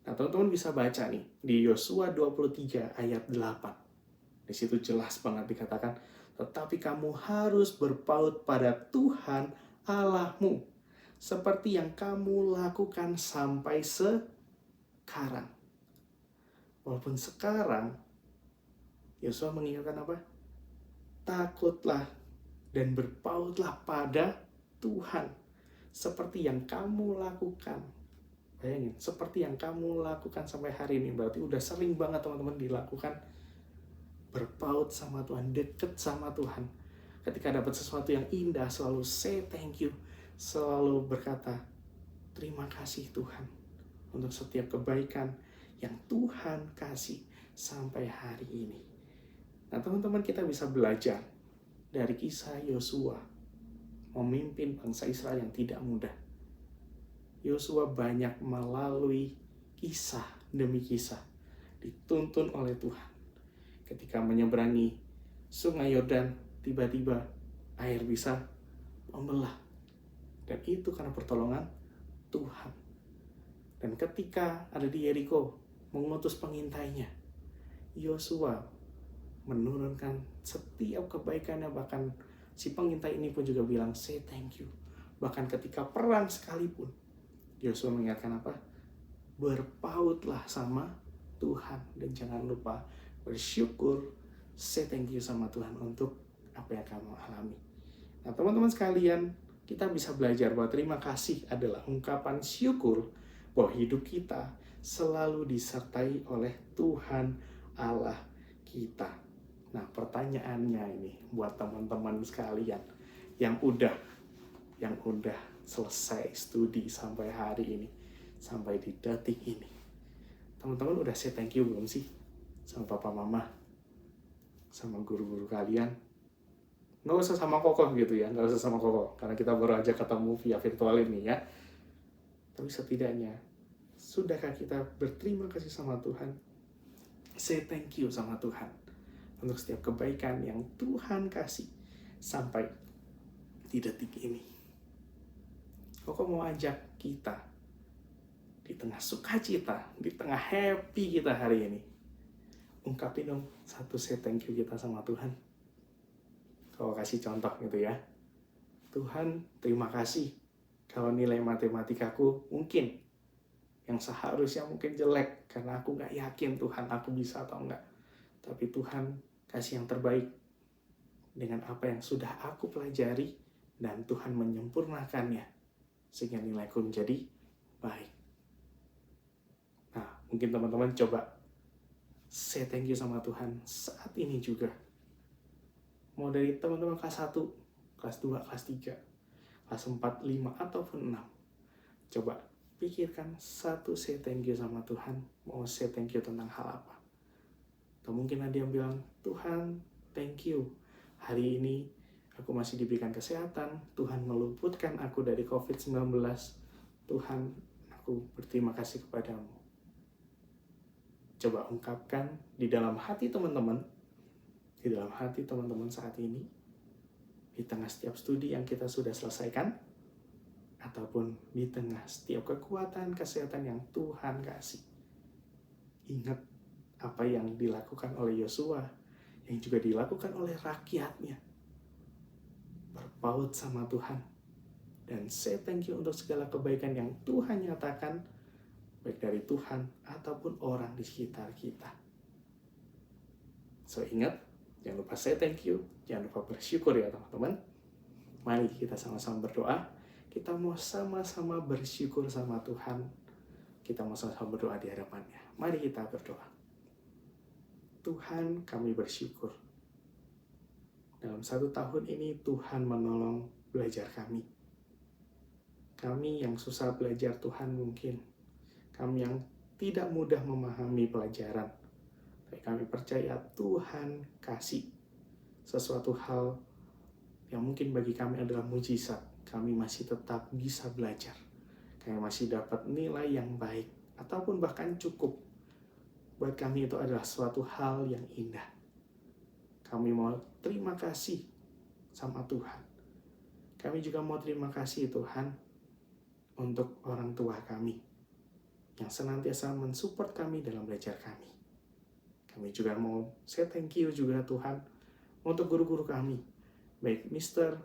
Nah, teman-teman bisa baca nih di Yosua 23 ayat 8. Di situ jelas banget dikatakan, tetapi kamu harus berpaut pada Tuhan Allahmu, seperti yang kamu lakukan sampai sekarang. Walaupun sekarang, Yosua mengingatkan apa? Takutlah dan berpautlah pada Tuhan, seperti yang kamu lakukan. Bayangin, seperti yang kamu lakukan sampai hari ini. Berarti udah sering banget teman-teman dilakukan. Berpaut sama Tuhan, deket sama Tuhan. Ketika dapat sesuatu yang indah, selalu say thank you. Selalu berkata, terima kasih Tuhan untuk setiap kebaikan yang Tuhan kasih sampai hari ini. Nah, teman-teman, kita bisa belajar dari kisah Yosua memimpin bangsa Israel yang tidak mudah. Yosua banyak melalui kisah demi kisah, dituntun oleh Tuhan. Ketika menyeberangi sungai Yordan, tiba-tiba air bisa membelah. Dan itu karena pertolongan Tuhan. Dan ketika ada di Yeriko, mengutus pengintainya, Yosua menurunkan setiap kebaikannya. Bahkan si pengintai ini pun juga bilang, say thank you. Bahkan ketika perang sekalipun, Yosua mengingatkan apa? Berpautlah sama Tuhan. Dan jangan lupa bersyukur, say thank you sama Tuhan untuk apa yang kamu alami. Nah teman-teman sekalian, kita bisa belajar bahwa terima kasih adalah ungkapan syukur bahwa hidup kita selalu disertai oleh Tuhan Allah kita. Nah pertanyaannya ini buat teman-teman sekalian yang udah selesai studi sampai hari ini, sampai di detik ini, teman-teman udah say thank you belum sih sama papa mama, sama guru-guru kalian? Nggak usah sama kokoh gitu ya, nggak usah sama kokoh, karena kita baru aja ketemu via virtual ini ya. Tapi setidaknya, sudahkah kita berterima kasih sama Tuhan? Say thank you sama Tuhan untuk setiap kebaikan yang Tuhan kasih sampai di detik ini. Koko mau ajak kita di tengah sukacita, di tengah happy kita hari ini, ungkapin dong satu say thank you kita sama Tuhan. Kalau kasih contoh gitu ya, Tuhan terima kasih kalau nilai matematikaku mungkin yang seharusnya mungkin jelek karena aku nggak yakin Tuhan aku bisa atau enggak, tapi Tuhan kasih yang terbaik dengan apa yang sudah aku pelajari dan Tuhan menyempurnakannya sehingga nilaiku menjadi baik. Nah mungkin teman-teman coba say thank you sama Tuhan saat ini juga. Mau dari teman-teman kelas 1, kelas 2, kelas 3, kelas 4, 5, ataupun 6. Coba pikirkan satu say thank you sama Tuhan. Mau say thank you tentang hal apa? Atau mungkin ada yang bilang, Tuhan thank you. Hari ini aku masih diberikan kesehatan. Tuhan meluputkan aku dari COVID-19. Tuhan, aku berterima kasih kepadamu. Coba ungkapkan di dalam hati teman-teman. Di dalam hati teman-teman saat ini, di tengah setiap studi yang kita sudah selesaikan, ataupun di tengah setiap kekuatan kesehatan yang Tuhan kasih. Ingat apa yang dilakukan oleh Yosua, yang juga dilakukan oleh rakyatnya. Berpaut sama Tuhan, dan say thank you untuk segala kebaikan yang Tuhan nyatakan, baik dari Tuhan ataupun orang di sekitar kita. So ingat, jangan lupa say thank you, jangan lupa bersyukur ya teman-teman. Mari kita sama-sama berdoa. Kita mau sama-sama bersyukur sama Tuhan. Kita mau sama-sama berdoa di hadapannya. Mari kita berdoa. Tuhan, kami bersyukur. Dalam 1 tahun ini Tuhan menolong belajar kami. Kami yang susah belajar Tuhan mungkin. Kami yang tidak mudah memahami pelajaran. Tapi kami percaya Tuhan kasih sesuatu hal yang mungkin bagi kami adalah mujizat. Kami masih tetap bisa belajar. Kami masih dapat nilai yang baik. Ataupun bahkan cukup. Buat kami itu adalah suatu hal yang indah. Kami mau terima kasih sama Tuhan. Kami juga mau terima kasih Tuhan untuk orang tua kami yang senantiasa mensupport kami dalam belajar kami. Kami juga mau say thank you juga Tuhan untuk guru-guru kami, baik Mr.,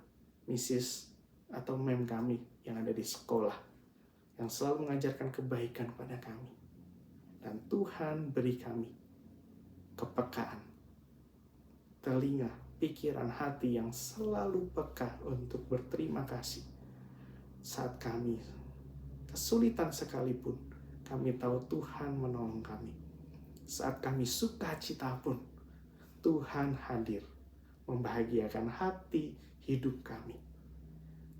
Mrs., atau Mem kami yang ada di sekolah, yang selalu mengajarkan kebaikan kepada kami. Dan Tuhan beri kami kepekaan, telinga, pikiran, hati yang selalu peka untuk berterima kasih. Saat kami kesulitan sekalipun, kami tahu Tuhan menolong kami. Saat kami sukacita pun, Tuhan hadir, membahagiakan hati hidup kami.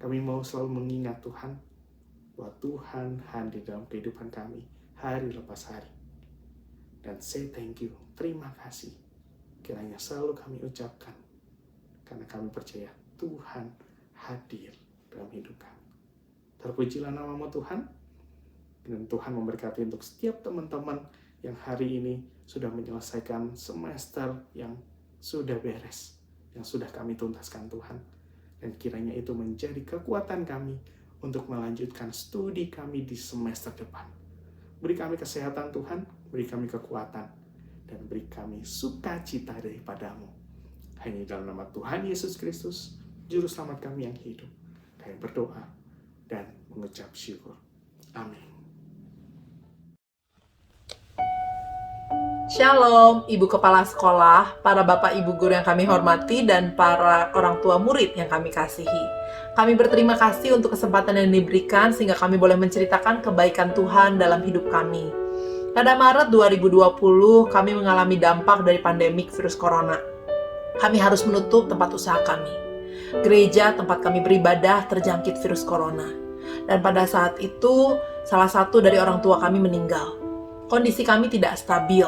Kami mau selalu mengingat Tuhan, bahwa Tuhan hadir dalam kehidupan kami, hari lepas hari. Dan say thank you, terima kasih, kiranya selalu kami ucapkan, karena kami percaya Tuhan hadir dalam hidup kami. Terpujilah nama-Mu Tuhan, dan Tuhan memberkati untuk setiap teman-teman yang hari ini sudah menyelesaikan semester yang sudah beres, yang sudah kami tuntaskan Tuhan. Dan kiranya itu menjadi kekuatan kami untuk melanjutkan studi kami di semester depan. Beri kami kesehatan Tuhan, beri kami kekuatan. dan beri kami sukacita daripadamu. Hanya dalam nama Tuhan Yesus Kristus, Juru Selamat kami yang hidup, kami berdoa dan mengucap syukur. Amin. Shalom, Ibu Kepala Sekolah, para Bapak Ibu Guru yang kami hormati, dan para orang tua murid yang kami kasihi. Kami berterima kasih untuk kesempatan yang diberikan sehingga kami boleh menceritakan kebaikan Tuhan dalam hidup kami. Pada Maret 2020, kami mengalami dampak dari pandemik virus corona. Kami harus menutup tempat usaha kami. Gereja tempat kami beribadah terjangkit virus corona. Dan pada saat itu, salah satu dari orang tua kami meninggal. Kondisi kami tidak stabil,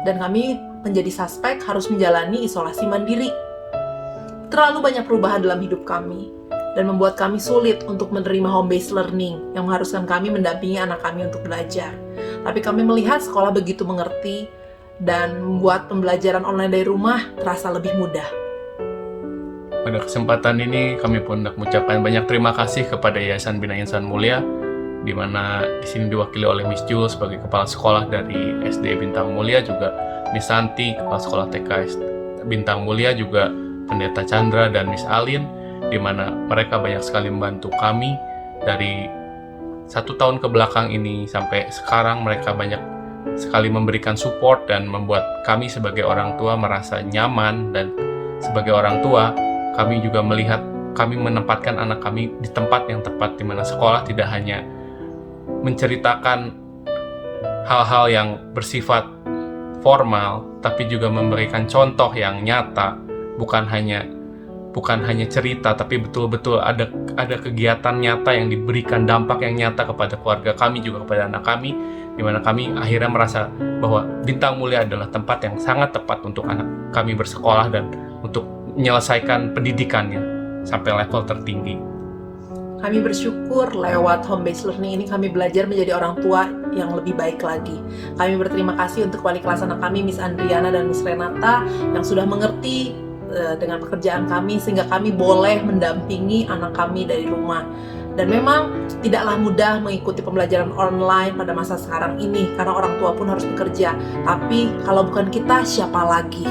dan kami menjadi suspek harus menjalani isolasi mandiri. Terlalu banyak perubahan dalam hidup kami, dan membuat kami sulit untuk menerima home-based learning yang mengharuskan kami mendampingi anak kami untuk belajar. Tapi kami melihat sekolah begitu mengerti dan membuat pembelajaran online dari rumah terasa lebih mudah. Pada kesempatan ini kami pun hendak mengucapkan banyak terima kasih kepada Yayasan Bina Insan Mulia, di mana di sini diwakili oleh Miss Jul sebagai kepala sekolah dari SD Bintang Mulia, juga Miss Santi kepala sekolah TK Bintang Mulia, juga Pendeta Chandra dan Miss Alin, di mana mereka banyak sekali membantu kami dari 1 tahun ke belakang ini sampai sekarang. Mereka banyak sekali memberikan support dan membuat kami sebagai orang tua merasa nyaman, dan sebagai orang tua kami juga melihat kami menempatkan anak kami di tempat yang tepat, di mana sekolah tidak hanya menceritakan hal-hal yang bersifat formal, tapi juga memberikan contoh yang nyata, bukan hanya cerita, tapi betul-betul ada kegiatan nyata yang diberikan dampak yang nyata kepada keluarga kami, juga kepada anak kami, di mana kami akhirnya merasa bahwa Bintang Mulia adalah tempat yang sangat tepat untuk anak kami bersekolah dan untuk menyelesaikan pendidikannya sampai level tertinggi. Kami bersyukur lewat home-based learning ini kami belajar menjadi orang tua yang lebih baik lagi. Kami berterima kasih untuk wali kelas anak kami, Miss Andriana dan Miss Renata, yang sudah mengerti dengan pekerjaan kami sehingga kami boleh mendampingi anak kami dari rumah. Dan memang tidaklah mudah mengikuti pembelajaran online pada masa sekarang ini karena orang tua pun harus bekerja. Tapi kalau bukan kita, siapa lagi?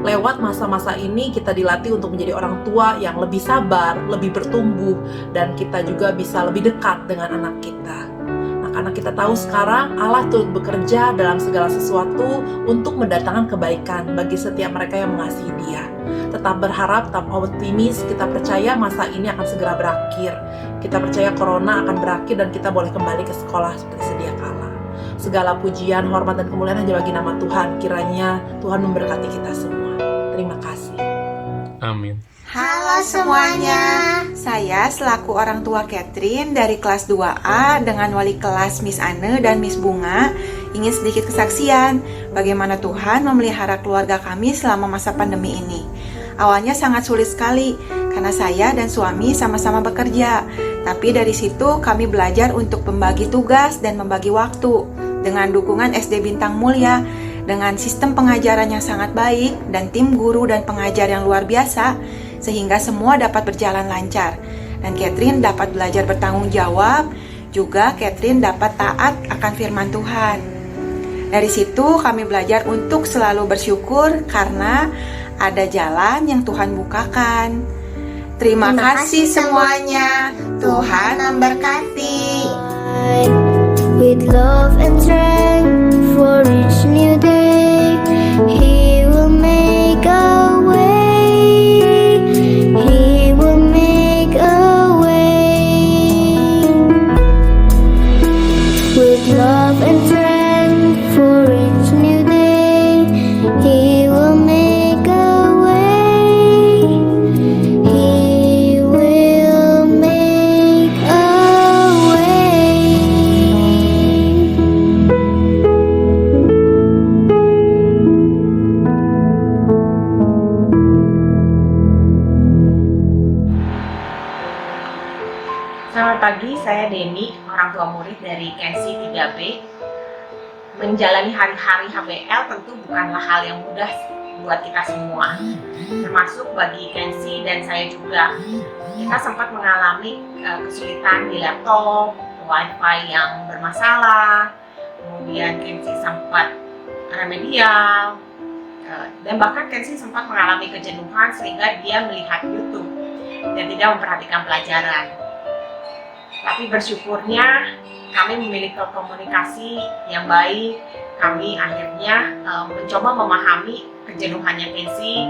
Lewat masa-masa ini kita dilatih untuk menjadi orang tua yang lebih sabar, lebih bertumbuh, dan kita juga bisa lebih dekat dengan anak kita. Nah, karena kita tahu sekarang Allah turut bekerja dalam segala sesuatu untuk mendatangkan kebaikan bagi setiap mereka yang mengasihi Dia. Tetap berharap, tetap optimis, kita percaya masa ini akan segera berakhir. Kita percaya corona akan berakhir dan kita boleh kembali ke sekolah seperti sedia kala. Segala pujian, hormat, dan kemuliaan hanya bagi nama Tuhan. Kiranya Tuhan memberkati kita semua. Terima kasih. Amin. Halo semuanya, saya selaku orang tua Catherine dari kelas 2A dengan wali kelas Miss Anne dan Miss Bunga ingin sedikit kesaksian bagaimana Tuhan memelihara keluarga kami selama masa pandemi ini. Awalnya sangat sulit sekali karena saya dan suami sama-sama bekerja, tapi dari situ kami belajar untuk membagi tugas dan membagi waktu dengan dukungan SD Bintang Mulia. Dengan sistem pengajaran yang sangat baik dan tim guru dan pengajar yang luar biasa, sehingga semua dapat berjalan lancar. Dan Catherine dapat belajar bertanggung jawab, juga Catherine dapat taat akan firman Tuhan. Dari situ kami belajar untuk selalu bersyukur karena ada jalan yang Tuhan bukakan. Terima kasih semuanya, Tuhan memberkati. With love and strength for each new day, He will make a way. He will make a way. With love and strength for each new day, He will make a way. He will make a way. Selamat pagi, saya Deni, orang tua murid dari KSI 3B. Menjalani hari-hari HBL tentu bukanlah hal yang mudah buat kita semua, termasuk bagi KSI dan saya juga. Kita sempat mengalami kesulitan di laptop, wifi yang bermasalah, kemudian KSI sempat remedial, dan bahkan Kensi sempat mengalami kejenuhan sehingga dia melihat YouTube dan tidak memperhatikan pelajaran. Tapi bersyukurnya kami memiliki komunikasi yang baik. Kami akhirnya mencoba memahami kejenuhannya Kensi,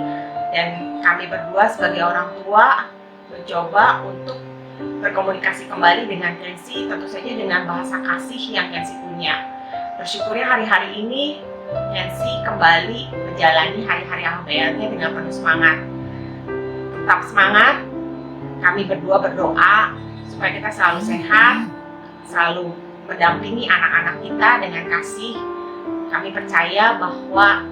dan kami berdua sebagai orang tua mencoba untuk berkomunikasi kembali dengan Kensi, tentu saja dengan bahasa kasih yang Kensi punya. Bersyukurnya hari-hari ini Kensi kembali menjalani hari-hari HBL-nya dengan penuh semangat. Tetap semangat, kami berdua berdoa supaya kita selalu sehat, selalu mendampingi anak-anak kita dengan kasih. Kami percaya bahwa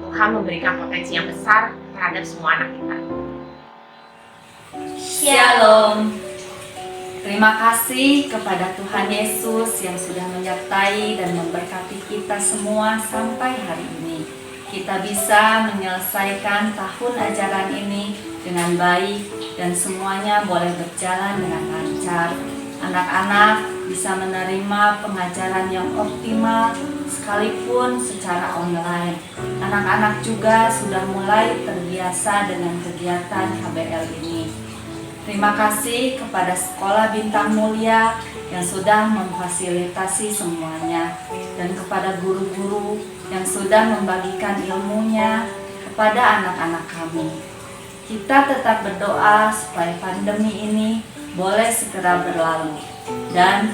Tuhan memberikan potensi yang besar terhadap semua anak kita. Shalom. Terima kasih kepada Tuhan Yesus yang sudah menyertai dan memberkati kita semua sampai hari ini. Kita bisa menyelesaikan tahun ajaran ini dengan baik dan semuanya boleh berjalan dengan lancar. Anak-anak bisa menerima pengajaran yang optimal sekalipun secara online. Anak-anak juga sudah mulai terbiasa dengan kegiatan HBL ini. Terima kasih kepada Sekolah Bintang Mulia yang sudah memfasilitasi semuanya, dan kepada guru-guru yang sudah membagikan ilmunya kepada anak-anak kami. Kita tetap berdoa supaya pandemi ini boleh segera berlalu dan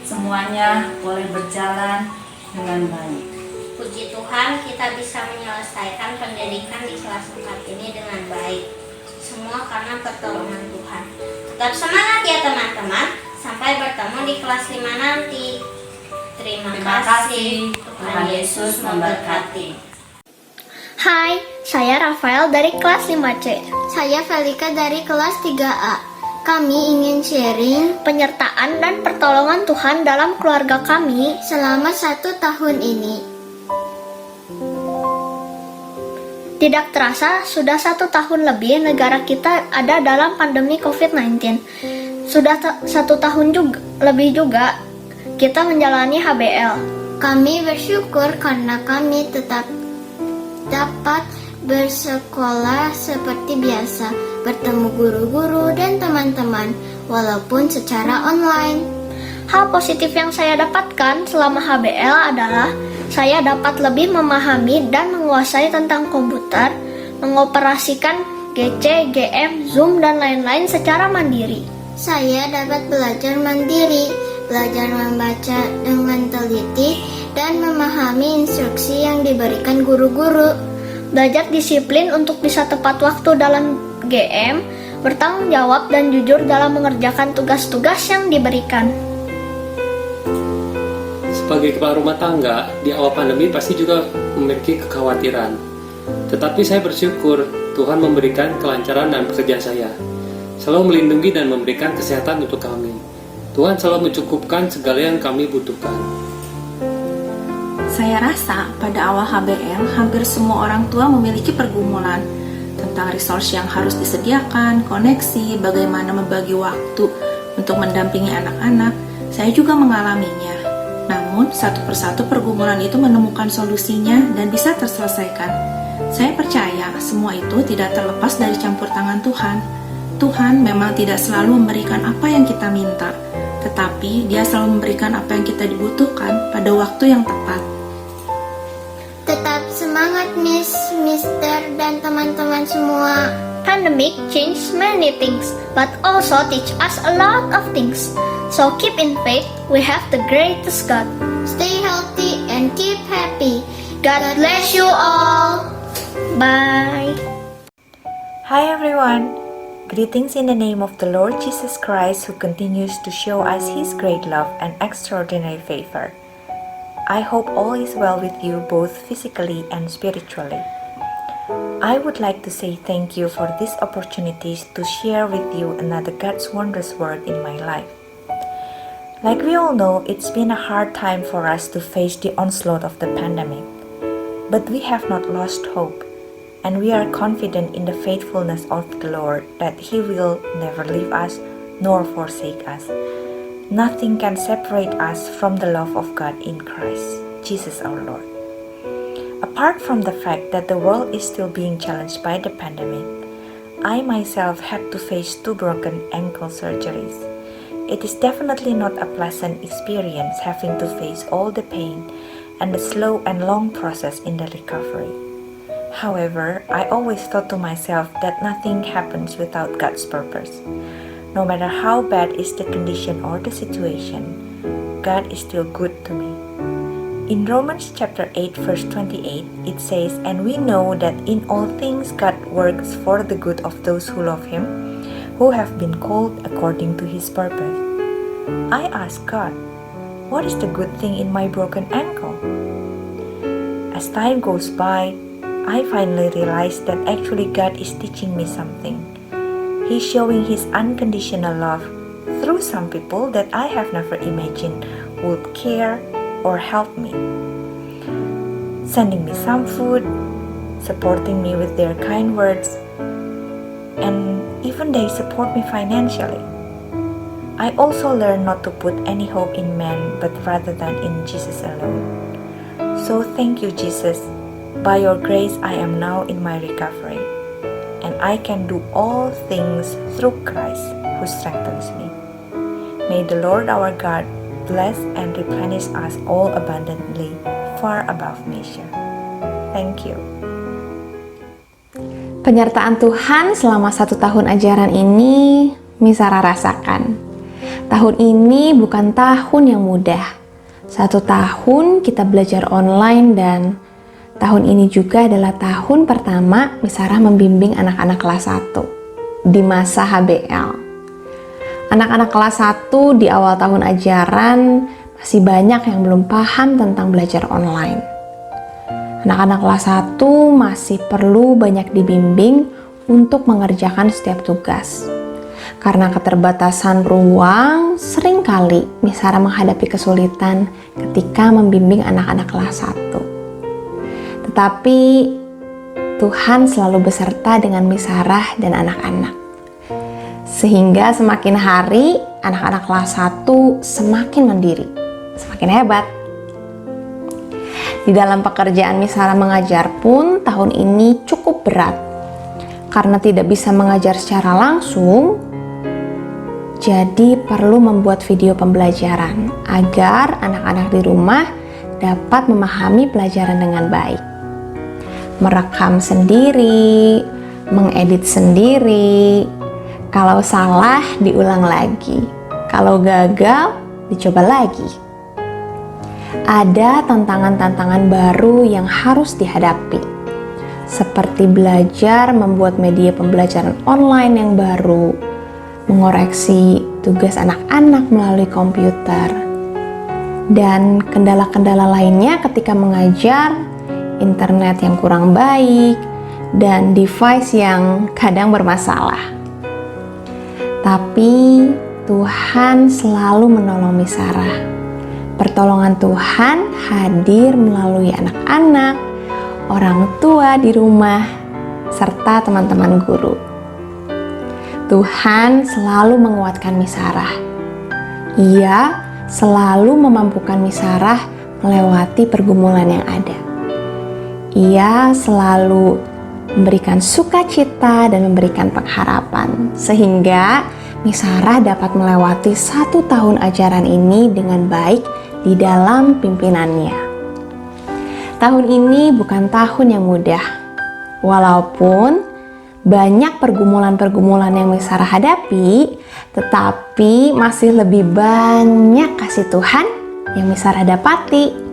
semuanya boleh berjalan dengan baik. Puji Tuhan, kita bisa menyelesaikan pendidikan di kelas 4 ini dengan baik. Semua karena pertolongan Tuhan. Tetap semangat ya teman-teman. Sampai bertemu di kelas 5 nanti. Terima kasih. Tuhan Yesus memberkati. Hai, saya Rafael dari kelas 5C. Saya Felika dari kelas 3A. Kami ingin sharing penyertaan dan pertolongan Tuhan dalam keluarga kami selama 1 tahun ini. Tidak terasa, sudah 1 tahun lebih negara kita ada dalam pandemi COVID-19. Sudah 1 tahun lebih juga kita menjalani HBL. Kami bersyukur karena kami tetap dapat bersekolah seperti biasa, bertemu guru-guru dan teman-teman, walaupun secara online. Hal positif yang saya dapatkan selama HBL adalah saya dapat lebih memahami dan menguasai tentang komputer, mengoperasikan GC, GM, Zoom, dan lain-lain secara mandiri. Saya dapat belajar mandiri, belajar membaca dengan teliti, dan memahami instruksi yang diberikan guru-guru. Belajar disiplin untuk bisa tepat waktu dalam GM, bertanggung jawab dan jujur dalam mengerjakan tugas-tugas yang diberikan. Sebagai kepala rumah tangga, di awal pandemi pasti juga memiliki kekhawatiran. Tetapi saya bersyukur Tuhan memberikan kelancaran dalam pekerjaan saya. Selalu melindungi dan memberikan kesehatan untuk kami. Tuhan selalu mencukupkan segala yang kami butuhkan. Saya rasa pada awal HBL, hampir semua orang tua memiliki pergumulan tentang resource yang harus disediakan, koneksi, bagaimana membagi waktu untuk mendampingi anak-anak. Saya juga mengalaminya. Namun, satu persatu pergumulan itu menemukan solusinya dan bisa terselesaikan. Saya percaya semua itu tidak terlepas dari campur tangan Tuhan. Tuhan memang tidak selalu memberikan apa yang kita minta, tetapi Dia selalu memberikan apa yang kita dibutuhkan pada waktu yang tepat. Tetap semangat Miss, Mister, dan teman-teman semua. Pandemic changed many things, but also teach us a lot of things. So keep in faith, we have the greatest God. Stay healthy and keep happy. God bless you all. Bye. Hi everyone. Greetings in the name of the Lord Jesus Christ, who continues to show us His great love and extraordinary favor. I hope all is well with you both physically and spiritually. I would like to say thank you for these opportunities to share with you another God's wondrous word in my life. Like we all know, it's been a hard time for us to face the onslaught of the pandemic. But we have not lost hope, and we are confident in the faithfulness of the Lord that He will never leave us nor forsake us. Nothing can separate us from the love of God in Christ, Jesus our Lord. Apart from the fact that the world is still being challenged by the pandemic, I myself had to face 2 broken ankle surgeries. It is definitely not a pleasant experience having to face all the pain and the slow and long process in the recovery. However, I always thought to myself that nothing happens without God's purpose. No matter how bad is the condition or the situation, God is still good to me. In Romans chapter 8 verse 28, it says, "And we know that in all things God works for the good of those who love Him, who have been called according to His purpose." I asked God, what is the good thing in my broken ankle? As time goes by, I finally realized that actually God is teaching me something. He's showing His unconditional love through some people that I have never imagined would care or help me. Sending me some food, supporting me with their kind words, and even they support me financially. I also learned not to put any hope in man, but rather than in Jesus alone. So thank you, Jesus. By your grace, I am now in my recovery, and I can do all things through Christ who strengthens me. May the Lord our God bless and replenish us all abundantly, far above measure. Thank you. Penyertaan Tuhan selama 1 tahun ajaran ini Misara rasakan. Tahun ini bukan tahun yang mudah. 1 tahun kita belajar online dan tahun ini juga adalah tahun pertama Misara membimbing anak-anak kelas 1 di masa HBL. Anak-anak kelas 1 di awal tahun ajaran masih banyak yang belum paham tentang belajar online. Anak-anak kelas 1 masih perlu banyak dibimbing untuk mengerjakan setiap tugas. Karena keterbatasan ruang, seringkali Misara menghadapi kesulitan ketika membimbing anak-anak kelas 1. Tetapi Tuhan selalu beserta dengan Misara dan anak-anak. Sehingga semakin hari anak-anak kelas 1 semakin mandiri, semakin hebat. Di dalam pekerjaan Misara mengajar pun tahun ini cukup berat. Karena tidak bisa mengajar secara langsung, jadi perlu membuat video pembelajaran agar anak-anak di rumah dapat memahami pelajaran dengan baik. Merekam sendiri, mengedit sendiri, kalau salah diulang lagi, kalau gagal dicoba lagi. Ada tantangan-tantangan baru yang harus dihadapi, seperti belajar membuat media pembelajaran online yang baru, mengoreksi tugas anak-anak melalui komputer, dan kendala-kendala lainnya ketika mengajar, internet yang kurang baik, dan device yang kadang bermasalah. Tapi Tuhan selalu menolong Misara. Pertolongan Tuhan hadir melalui anak-anak, orang tua di rumah, serta teman-teman guru. Tuhan selalu menguatkan Misara. Ia selalu memampukan Misara melewati pergumulan yang ada. Ia selalu memberikan sukacita dan memberikan pengharapan, sehingga Misara dapat melewati 1 tahun ajaran ini dengan baik di dalam pimpinannya. Tahun ini bukan tahun yang mudah, walaupun banyak pergumulan-pergumulan yang Misara hadapi, tetapi masih lebih banyak kasih Tuhan yang Misara dapati.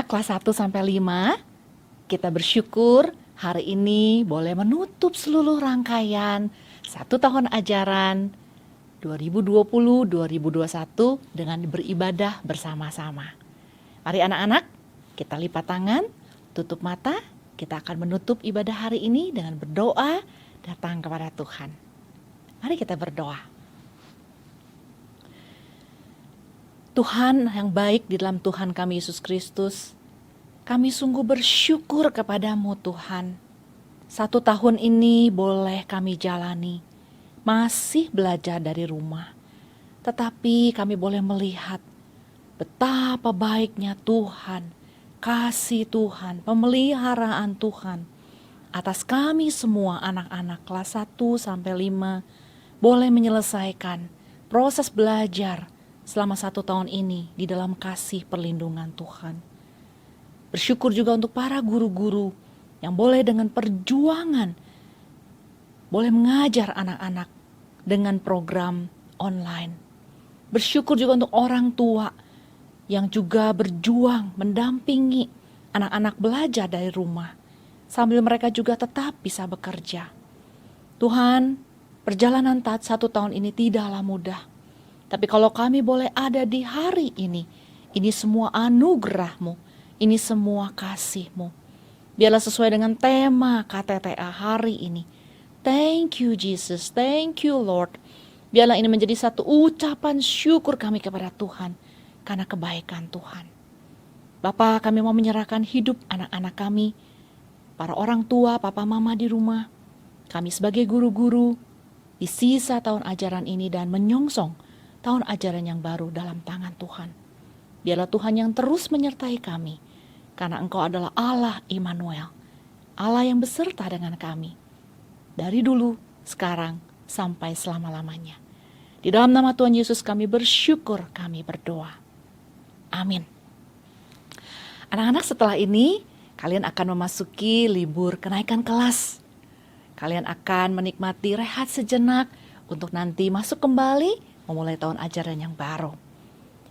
anak-anak kelas 1 sampai 5, kita bersyukur hari ini boleh menutup seluruh rangkaian 1 tahun ajaran 2020-2021 dengan beribadah bersama-sama. Mari anak-anak, kita lipat tangan, tutup mata, kita akan menutup ibadah hari ini dengan berdoa datang kepada Tuhan. Mari kita berdoa. Tuhan yang baik di dalam Tuhan kami Yesus Kristus, kami sungguh bersyukur kepadamu Tuhan. 1 tahun ini boleh kami jalani, masih belajar dari rumah. Tetapi kami boleh melihat betapa baiknya Tuhan, kasih Tuhan, pemeliharaan Tuhan atas kami semua anak-anak kelas 1 sampai 5 boleh menyelesaikan proses belajar selama 1 tahun ini di dalam kasih perlindungan Tuhan. Bersyukur juga untuk para guru-guru yang boleh dengan perjuangan boleh mengajar anak-anak dengan program online. Bersyukur juga untuk orang tua yang juga berjuang mendampingi anak-anak belajar dari rumah sambil mereka juga tetap bisa bekerja. Tuhan, perjalanan 1 tahun ini tidaklah mudah. Tapi kalau kami boleh ada di hari ini semua anugerah-Mu, ini semua kasih-Mu. Biarlah sesuai dengan tema KTTA hari ini. Thank you Jesus, thank you Lord. Biarlah ini menjadi satu ucapan syukur kami kepada Tuhan karena kebaikan Tuhan. Bapa, kami mau menyerahkan hidup anak-anak kami, para orang tua, papa mama di rumah, kami sebagai guru-guru di sisa tahun ajaran ini dan menyongsong tahun ajaran yang baru dalam tangan Tuhan. Biarlah Tuhan yang terus menyertai kami, karena Engkau adalah Allah Immanuel, Allah yang beserta dengan kami, dari dulu, sekarang, sampai selama-lamanya. Di dalam nama Tuhan Yesus kami bersyukur, kami berdoa. Amin. Anak-anak, setelah ini, kalian akan memasuki libur kenaikan kelas. Kalian akan menikmati rehat sejenak untuk nanti masuk kembali memulai tahun ajaran yang baru.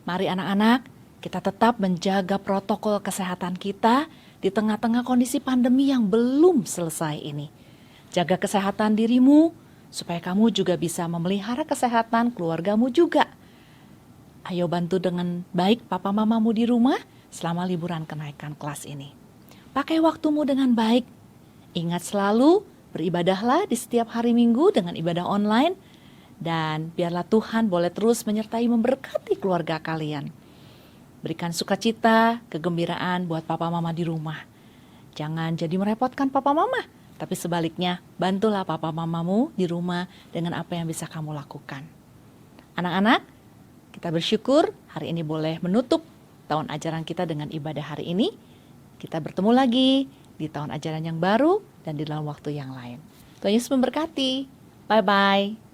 Mari anak-anak, kita tetap menjaga protokol kesehatan kita di tengah-tengah kondisi pandemi yang belum selesai ini. Jaga kesehatan dirimu, supaya kamu juga bisa memelihara kesehatan keluargamu juga. Ayo bantu dengan baik papa mamamu di rumah selama liburan kenaikan kelas ini. Pakai waktumu dengan baik. Ingat selalu, beribadahlah di setiap hari Minggu dengan ibadah online. Dan biarlah Tuhan boleh terus menyertai memberkati keluarga kalian. Berikan sukacita, kegembiraan buat papa mama di rumah. Jangan jadi merepotkan papa mama, tapi sebaliknya bantulah papa mamamu di rumah dengan apa yang bisa kamu lakukan. Anak-anak, kita bersyukur hari ini boleh menutup tahun ajaran kita dengan ibadah hari ini. Kita bertemu lagi di tahun ajaran yang baru dan di dalam waktu yang lain. Tuhan Yesus memberkati. Bye-bye.